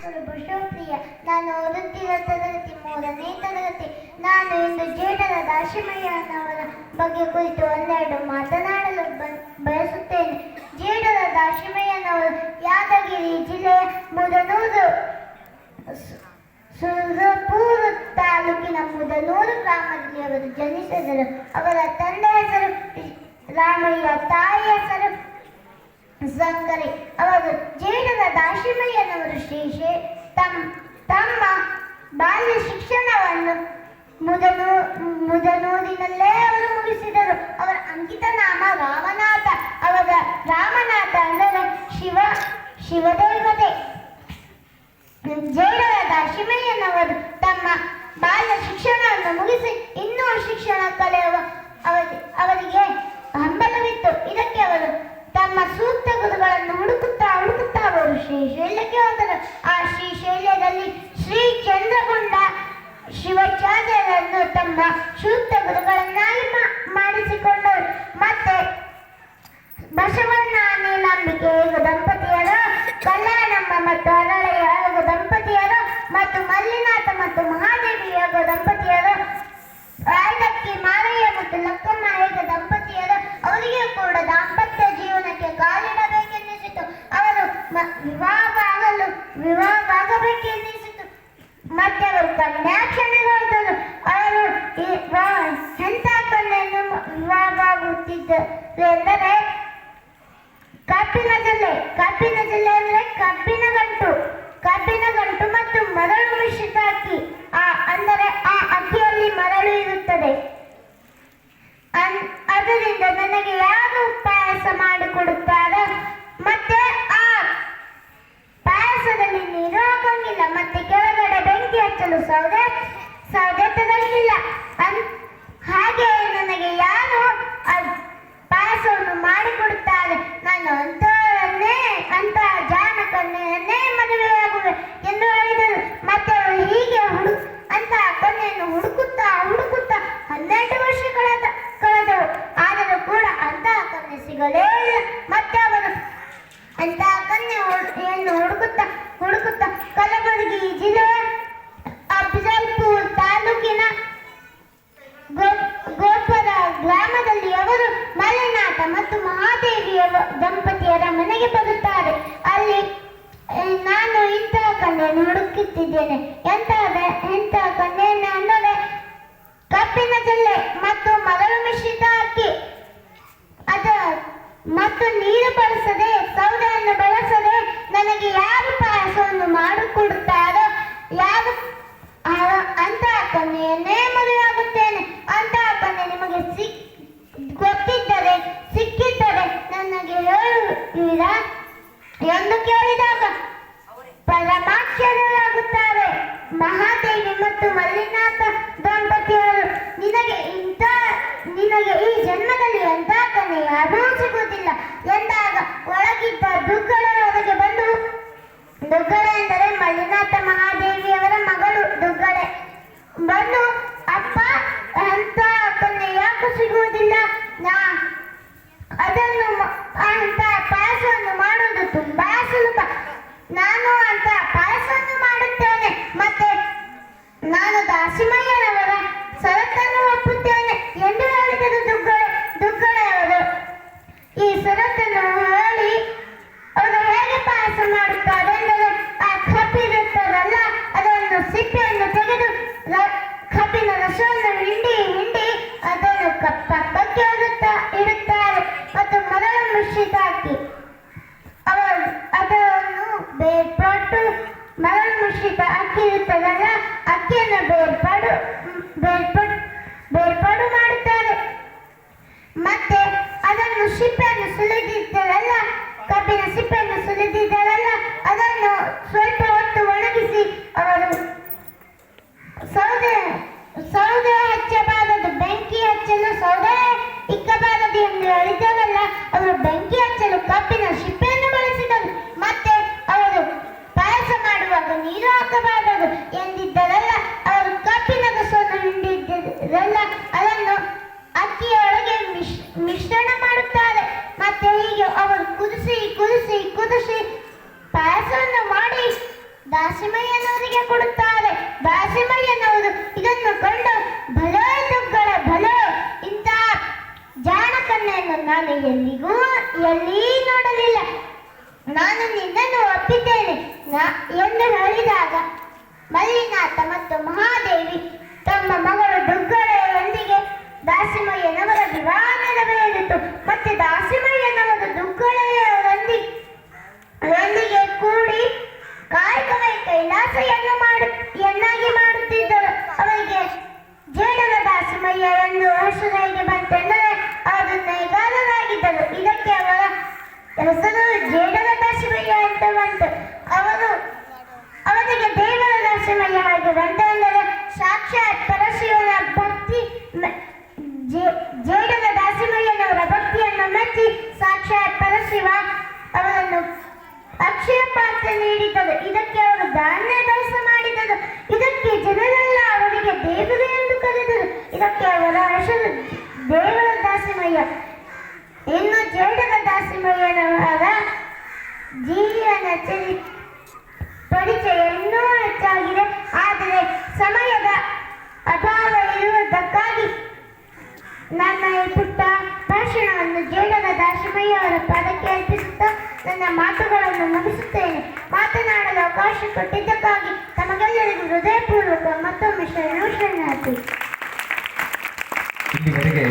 ಹೆಸರು ಬಸವಪ್ರಿಯ. ನಾನು ಓದುತ್ತಿರುವ ತರಗತಿ 3ನೇ ತರಗತಿ. ನಾನು ಇಂದು ಜೇಡರ ದಾಶಿಮಯ್ಯನವರ ಬಗ್ಗೆ ಕುರಿತು ಒಂದೆರಡು ಮಾತನಾಡಲು ಬಯಸುತ್ತೇನೆ. ಜೇಡರ ದಾಶಿಮಯ್ಯನವರು ಯಾದಗಿರಿ ಜಿಲ್ಲೆಯ ಮುದನೂರು ಸುರಪುರ ತಾಲೂಕಿನ ಮುದನೂರು ಗ್ರಾಮದಲ್ಲಿ ಅವರು ಜನಿಸಿದರು. ಅವರ ತಂದೆ ಹೆಸರು ರಾಮಯ್ಯ, ತಾಯಿ ಹೆಸರು ಸಂಕರಿ. ಅವರು ಜೇಡರ ದಾಶಿಮಯ್ಯನವರು ತಮ್ಮ ಬಾಲ್ಯ ಶಿಕ್ಷಣವನ್ನು ಮುದನೂರಿನಲ್ಲೇ ಅವರು ಮುಗಿಸಿದರು. ಅವರ ಅಂಕಿತ ನಾಮ ರಾಮನಾಥ. ಅವರ ರಾಮನಾಥ ಅಂದರೆ ಶಿವದೇವತೆ. ಜೇಡರ ದಾಶಿಮಯ್ಯನವರು ತಮ್ಮ ಬಾಲ್ಯ ಶಿಕ್ಷಣವನ್ನು ಮುಗಿಸಿ ಇನ್ನೂ ಶಿಕ್ಷಣ ಕಲಿಯುವ ಅವರಿಗೆ ಹಂಬಲವಿತ್ತು. ಇದಕ್ಕೆ ಅವರು ತಮ್ಮ ಸೂಕ್ತ ಗುರುಗಳನ್ನು ಹುಡುಕುತ್ತಾ ಅವರು ಶ್ರೀಶೈಲಕ್ಕೆ ಹೋದರು. ಆ ಶ್ರೀಶೈಲದಲ್ಲಿ ಶ್ರೀ ಚಂದ್ರಗೊಂಡ ಶಿವಾಚಾರ್ಯರನ್ನು ತಮ್ಮ ಸೂಕ್ತ ಗುರುಗಳನ್ನಾಗಿ ಮಾಡಿಸಿಕೊಂಡರು. ಮತ್ತೆ ಬಸವಣ್ಣ ನೀಲಾಂಬಿಕೆ ದಂಪತಿಯರು, ಕಲ್ಯಾಣಮ್ಮ ಮತ್ತು ಅರಳಯ್ಯ ದಂಪತಿಯರು ಮತ್ತು ಮಲ್ಲಿನಾಥ ಮತ್ತು ಮಹಾದೇವಿ ದಂಪತಿಯರು, ರಾಯಲಕ್ಕಿ ಮಾರಯ್ಯ ಮತ್ತು ಲಕ್ಕಮ್ಮ ದಂಪತಿಯರು. ಅವರಿಗೆ ಕೂಡ ದಾಂಪತ್ಯ ಜೀವನಕ್ಕೆ ಕಾಲಿಡಬೇಕೆನ್ನಿಸಿತು. ಅವರು ವಿವಾಹವಾಗಬೇಕೆನ್ನಿಸಿತು. ಮತ್ತೆ ಅವರು ಕನ್ಯಾಕ್ಷಣೆಗಳು. ಅವರು ಎಂಥ ಕನ್ಯೆಯನ್ನು ವಿವಾಹವಾಗುತ್ತಿದ್ದರು ಎಂದರೆ ಕಬ್ಬಿನ ಜಲ್ಲೆ ಅಂದರೆ ಕಬ್ಬಿನ ಗಂಟು ಮತ್ತು ಮರಳು ಮಿಶ್ರಿತ ಅಕ್ಕಿ. ಅಂದರೆ ಆ ಅಕ್ಕಿಯಲ್ಲಿ ಮರಳು ಇರುತ್ತದೆ. ಅದರಿಂದ ನನಗೆ ಯಾರು ಪಾಯಸ ಮಾಡಿಕೊಡುತ್ತಾರೋ, ಮತ್ತೆ ಆ ಪಾಯಸದಲ್ಲಿ ನೀರು ಹಾಕಂಗಿಲ್ಲ, ಮತ್ತೆ ಕೆಳಗಡೆ ಬೆಂಕಿ ಹಚ್ಚಲು ಸೌದೆ ತರಂಗಿಲ್ಲ. ಹಾಗೆ ನನಗೆ ಯಾರು ಪಾಯಸವನ್ನು ಮಾಡಿಕೊಡುತ್ತಾರೆ, ನಾನು ಅಂತ ಜಾನಕನ್ನೆಯನ್ನೇ ಮದುವೆಯಾಗುವೆ ಎಂದು ಹೇಳಿದರು. ಮತ್ತೆ ಅವರು ಹೀಗೆ ಅಂತ ಕನ್ಯೆಯನ್ನು ಹುಡುಕುತ್ತಾ 12 ವರ್ಷ ಕಳೆದವು. ಆದರೂ ಕೂಡ ಅಂತಹ ಕನ್ಯೆ ಸಿಗಲೇ ಇಲ್ಲ. ಮತ್ತೆ ಅವರು ಅಂತಹ ಕನ್ಯೆಯನ್ನು ಹುಡುಕುತ್ತಾ ಕಲಬುರಗಿ ಜಿಲ್ಲೆಯ ಅಫಜಲ್ಪುರ ತಾಲೂಕಿನ ಗೋಪುರ ಗ್ರಾಮದಲ್ಲಿ ಅವರು ಮಲ್ಲಿನಾಥ ಮತ್ತು ಮಹಾದೇವಿಯ ದಂಪತಿಯರ ಮನೆಗೆ ಬರುತ್ತಾರೆ. ಅಲ್ಲಿ ನಾನು ಇಂತಹ ಕನ್ಯೆಯನ್ನು ಹುಡುಕುತ್ತಿದ್ದೇನೆ. ಎಂಥ ಕನ್ಯೆಯನ್ನು ಅಂದರೆ ಕಬ್ಬಿನ ಜಲ್ಲೆ ಮತ್ತು ಮರಳು ಮಿಶ್ರಿತ ಅಕ್ಕಿ. ಮತ್ತು ನೀರು ಬಳಸದೆ, ಸೌದೆಯನ್ನು ಬಳಸದೆ ನನಗೆ ಯಾರು ಪಾಯಸವನ್ನು ಮಾಡಿಕೊಡುತ್ತಾರೋ ಅಂತಹ ಕನ್ಯೆಯನ್ನೇ ಮದುವೆಯಾಗುತ್ತೇನೆ. ಅಂತಹ ಕನ್ಯೆ ನಿಮಗೆ ಗೊತ್ತಿದ್ದರೆ ಸಿಕ್ಕಿದ್ದರೆ ನನಗೆ ಹೇಳುವಿರಾ ಎಂದು ಕೇಳಿದಾಗ ಪರಮಾಶ್ಚರ್ಯರಾಗುತ್ತಾರೆ. ಮಹಾದೇವಿ ಮತ್ತು ಮಲ್ಲಿನಾಥ ದಂಪತಿಯರು, ನಿನಗೆ ಈ ಜನ್ಮದಲ್ಲಿ ಎಂಥ ಕನ್ಯೆ ಯಾರೂ ಸಿಗುವುದಿಲ್ಲ ಎಂದಾಗ ಒಳಗಿದ್ದ ದುಗ್ಗಳೆ ಹೊರಗೆ ಬಂದು, ದುಗ್ಗಳೆ ಎಂದರೆ ಮಲ್ಲಿನಾಥ ಮಹಾದೇವಿಯವರ ಮಗಳು ದುಗ್ಗಳೆ ಬಂದು, ಅಪ್ಪ ಅಂತ ಕನ್ಯೆ ಯಾಕೆ ಸಿಗುವುದಿಲ್ಲ, ಅಂತ ಪಾಯಸವನ್ನು ಮಾಡುವುದು ತುಂಬಾ ಸುಲಭ, ನಾನು ಅಂತ ಪಾಯಸವನ್ನು ಮಾಡುತ್ತೇನೆ, ಮತ್ತೆ ನಾನು ದಾಸಿಮಯ್ಯನವರ ಷರತ್ತನ್ನು ಒಪ್ಪುತ್ತೇನೆ ಎಂದು ಹೇಳಿದರು ದುಗ್ಗಳೆಯವರು. ಈ ಷರತ್ತನ್ನು ಹೇಳಿ ಅವರು ಹೇಗೆ ಪಾಯಸ ಮಾಡುತ್ತಾರೆ ಎಂದರೆ ಆ ಕಬ್ಬಿರುತ್ತದಲ್ಲ, ಅದನ್ನು ಸಿಪ್ಪೆಯನ್ನು ತೆಗೆದು ಕಬ್ಬಿನ ರಸವನ್ನು ಹಿಂಡಿ ಅದನ್ನು ಪಕ್ಕಕ್ಕೆ ಇಡುತ್ತಾರೆ. ಮತ್ತು ಮರಳು ಮಿಶ್ರಿತ ಅಕ್ಕಿ ಅದನ್ನು ಬೇರ್ಪಟ್ಟು, ಮರಳು ಮಿಶ್ರಿತ ಅಕ್ಕಿ ಇರುತ್ತದಲ್ಲ, ಅಕ್ಕಿಯನ್ನು ಬೇರ್ಪಡು ಮಾಡುತ್ತಾರೆ. ಮತ್ತೆ ಅದನ್ನು ಸಿಪ್ಪೆಯನ್ನು ಸುಲಿದಿದ್ದರಲ್ಲ, ಕಬ್ಬಿನ ಸಿಪ್ಪೆಯನ್ನು ಸುಲಿದಿದ್ದರಲ್ಲ, ಅದನ್ನು ಸ್ವಲ್ಪ ಹೊತ್ತು ಒಣಗಿಸಿ ಅವರು ಸೌದೆ ಹಚ್ಚಬಾರದು, ಬೆಂಕಿ ಹಚ್ಚಲು ಸೌದೆ ಇಕ್ಕಬಾರದು ಎಂದು ಹೇಳಿದರಲ್ಲ, ಅವರು ಬೆಂಕಿ ಹಚ್ಚಲು ಕಬ್ಬಿನ ಸಿಪ್ಪೆಯನ್ನು ಬಳಸಿದರು. ಮತ್ತೆ ಅವರು ಪಾಯಸ ಮಾಡುವಾಗ ನೀರು ಹಾಕಬಾರದು ಎಂದಿದ್ದರಲ್ಲ, ಅವರು ಕಬ್ಬಿನ ರಸವನ್ನು ಹಿಂಡಿದ್ದರಲ್ಲ, ಅದನ್ನು ಅಕ್ಕಿಯೊಳಗೆ ಮಿಶ್ರಣ ಮಾಡುತ್ತಾರೆ. ಮತ್ತೆ ಹೀಗೆ ಅವರು ಕುದಿಸಿ ಪಾಯಸವನ್ನು ಮಾಡಿ ದಾಸಿಮಯ್ಯನವರಿಗೆ ಕೊಡುತ್ತಾರೆ. ದಾಸಿಮಯ್ಯನವರು ಇದನ್ನು ಕಂಡು ಭಲೋ ದುಗ್ಗಳ ಭಲೋ, ಇಂತಹ ಜಾಣ ಕನ್ನೆಯನ್ನು ನಾನು ಎಲ್ಲಿ ನೋಡಲಿಲ್ಲ. ನಾನು ನಿನ್ನನ್ನು ಒಪ್ಪಿದ್ದೇನೆ ಎಂದು ಹೇಳಿದಾಗ ಮಲ್ಲಿನಾಥ ಮತ್ತು ಮಹಾದೇವಿ ತಮ್ಮ ಮಗಳು ದುಗ್ಗಳೆಯೊಂದಿಗೆ ದಾಸಿಮಯ್ಯನವರ ವಿವಾಹ ನೆರವೇರಿತು. ಮತ್ತೆ ದಾಸಿಮಯ್ಯನವರು ದುಗ್ಗಳೆಯರೊಂದಿಗೆ ಕೂಡಿ ಕಾಯಕವೇ ಕೈಲಾಸಯನ್ನಾಗಿ ಮಾಡುತ್ತಿದ್ದರು. ಅವರಿಗೆ ಜೇಡರ ದಾಸಿಮಯ್ಯ ಎಂದು ಹೆಸರಿಗೆ ಬಂತೆಂದರೆ ಅವರು ನೇಗಾರರಾಗಿದ್ದರು. ಇದಕ್ಕೆ ಅವರ ಹೆಸರು ಜೇಡರ ದಾಸಿಮಯ್ಯ ಅಂತ ಬಂತು. ಅವರಿಗೆ ದೇವರ ದಾಸಿಮಯ್ಯ ಹಾಗೆ ಬಂತೆಂದರೆ ಸಾಕ್ಷಾತ್ ಪರಶಿವನ ಭಕ್ತಿ. ಜೇಡರ ದಾಸಿಮಯ್ಯನವರ ಭಕ್ತಿಯನ್ನು ಮೆಚ್ಚಿ ಸಾಕ್ಷಾತ್ ಪರಶಿವ ಅವರನ್ನು ಅಕ್ಷಯ ಪಾತ್ರ ನೀಡಿದ್ದರು. ಇದಕ್ಕೆ ಅವರು ಧಾನ್ಯ ದಾಸ ಮಾಡಿದರು. ಇದಕ್ಕೆ ಜನರೆಲ್ಲ ಅವರಿಗೆ ದೇವರು ಎಂದು ಕರೆದರು. ಇದಕ್ಕೆ ಅವರ ಹೆಸರು ದೇವರ ದಾಸಿಮಯ್ಯ. ಇನ್ನು ಜೇಡರ ದಾಸಿಮಯ್ಯನವರ ಜೀವನ ಪರಿಚಯ ಇನ್ನೂ ಹೆಚ್ಚಾಗಿದೆ. ಆದರೆ ಸಮಯದ ಅಭಾವ ಇರುವುದಕ್ಕಾಗಿ ನನ್ನ ಈ ಪುಟ್ಟ ಭಾಷಣವನ್ನು ಜೇಡರ ದಾಸಿಮಯ್ಯ ಅವರ ಪದಕ್ಕೆ ಅರ್ಪಿಸುತ್ತಾ ನನ್ನ ಮಾತುಗಳನ್ನು ಮುಗಿಸುತ್ತೇನೆ. ಮಾತನಾಡಲು ಅವಕಾಶ ಕೊಟ್ಟಿದ್ದಕ್ಕಾಗಿ ತಮಗೆಲ್ಲರಿಗೂ ಹೃದಯಪೂರ್ವಕ ಮತ್ತೊಮ್ಮೆ ಶರಣಾರ್ಥಿ. ಇಲ್ಲಿವರೆಗೆ